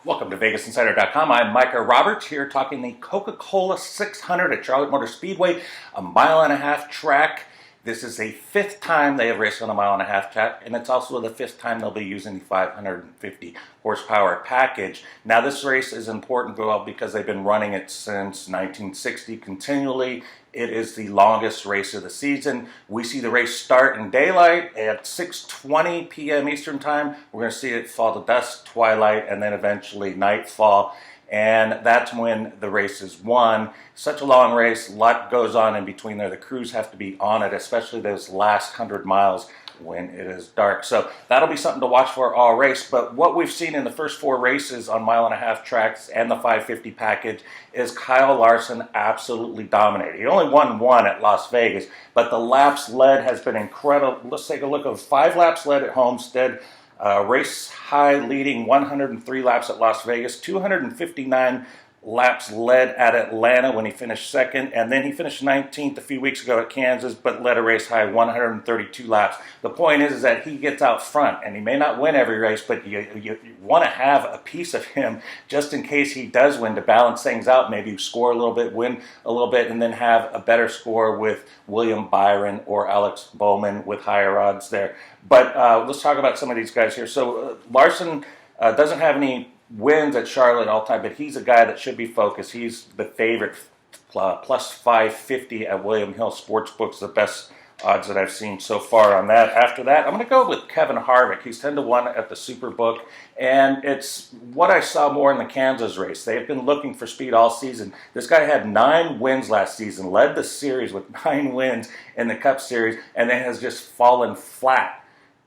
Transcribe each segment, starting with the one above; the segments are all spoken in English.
Welcome to VegasInsider.com. I'm Micah Roberts here talking the Coca-Cola 600 at Charlotte Motor Speedway, a mile-and-a-half track. This is the fifth time they have raced on a mile-and-a-half track, and it's also the fifth time they'll be using the 550 horsepower package. Now, this race is important because they've been running it since 1960 continually. It is the longest race of the season. We see the race start in daylight at 6:20 p.m. Eastern Time. We're going to see it fall to dusk, twilight, and then eventually nightfall. And that's when the race is won. Such a long race, a lot goes on in between there. The crews have to be on it, especially those last 100 miles when it is dark. So that'll be something to watch for all race. But what we've seen in the first four races on mile-and-a-half tracks and the 550 package is Kyle Larson absolutely dominated. He only won one at Las Vegas, but the laps led has been incredible. Let's take a look at 5 laps led at Homestead. Race high leading 103 laps at Las Vegas, 259 laps led at Atlanta when he finished second, and then he finished 19th a few weeks ago at Kansas, but led a race high 132 laps. The point is that he gets out front, and he may not win every race, but you want to have a piece of him just in case he does win to balance things out, maybe score a little bit, win a little bit, and then have a better score with William Byron or Alex Bowman with higher odds there. But let's talk about some of these guys here. So Larson doesn't have any wins at Charlotte all time, but he's a guy that should be focused. He's the favorite, plus 550 at William Hill Sportsbooks, the best odds that I've seen so far on that. After that, I'm going to go with Kevin Harvick. He's 10-1 at the Superbook, and it's what I saw more in the Kansas race. They've been looking for speed all season. This guy had 9 wins last season, led the series with 9 wins in the Cup Series, and then has just fallen flat.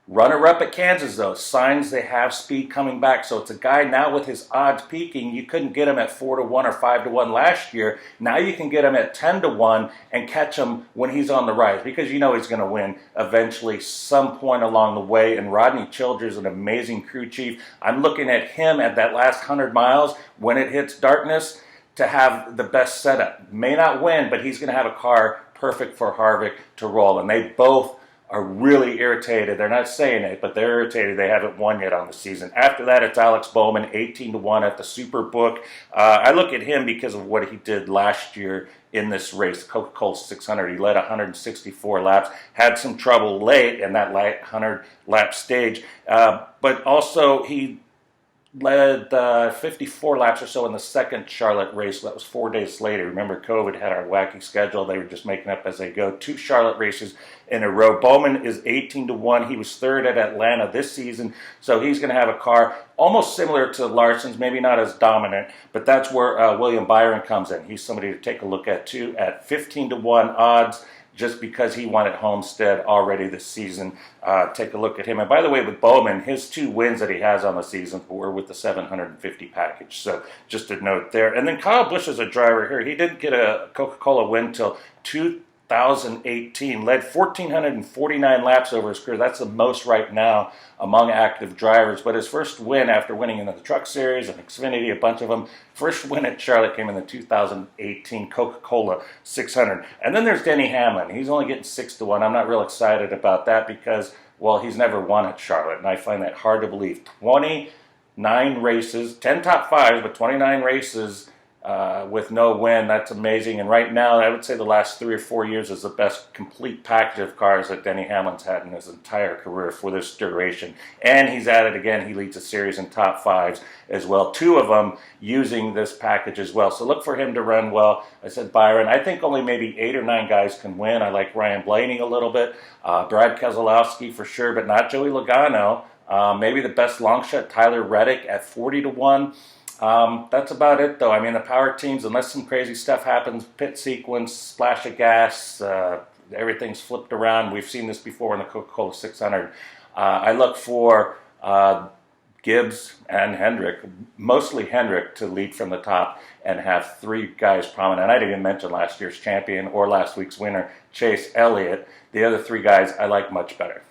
Runner-up at Kansas, though. Signs they have speed coming back. So it's a guy now with his odds peaking. You couldn't get him at 4-1 or 5-1 last year. Now you can get him at 10-1 and catch him when he's on the rise, because you know he's going to win eventually some point along the way. And Rodney Childers, an amazing crew chief. I'm looking at him at that last 100 miles when it hits darkness to have the best setup. May not win, but he's going to have a car perfect for Harvick to roll. And they both are really irritated. They're not saying it, but they're irritated. They haven't won yet on the season. After that, it's Alex Bowman, 18-1 at the Superbook. I look at him because of what he did last year in this race, the Coca-Cola 600. He led 164 laps, had some trouble late in that 100-lap stage, but also he led 54 laps or so in the second Charlotte race. That was 4 days later. Remember, COVID had our wacky schedule. They were just making up as they go. 2 Charlotte races in a row. Bowman is 18-1. He was third at Atlanta this season, so he's going to have a car almost similar to Larson's, maybe not as dominant, but that's where William Byron comes in. He's somebody to take a look at, too, at 15-1 odds, just because he won at Homestead already this season. Take a look at him. And by the way, with Bowman, his 2 wins that he has on the season were with the 750 package. So just a note there. And then Kyle Busch is a driver here. He didn't get a Coca-Cola win till 2018. Led 1,449 laps over his career. That's the most right now among active drivers. But his first win after winning in the Truck Series and Xfinity, a bunch of them, first win at Charlotte came in the 2018 Coca-Cola 600. And then there's Denny Hamlin. He's only getting 6-1. I'm not real excited about that because, well, he's never won at Charlotte, and I find that hard to believe. 29 races, 10 top 5s, but 29 races with no win. That's amazing. And right now, I would say the last 3 or 4 years is the best complete package of cars that Denny Hamlin's had in his entire career for this duration. And he's at it again. He leads a series in top 5s as well. 2 of them using this package as well. So look for him to run well. I said Byron. I think only maybe 8 or 9 guys can win. I like Ryan Blaney a little bit. Brad Keselowski for sure, but not Joey Logano. Maybe the best long shot, Tyler Reddick at 40-1. That's about it, though. I mean, the power teams, unless some crazy stuff happens, pit sequence, splash of gas, everything's flipped around. We've seen this before in the Coca-Cola 600. I look for Gibbs and Hendrick, mostly Hendrick, to lead from the top and have 3 guys prominent. I didn't even mention last year's champion or last week's winner, Chase Elliott. The other 3 guys I like much better.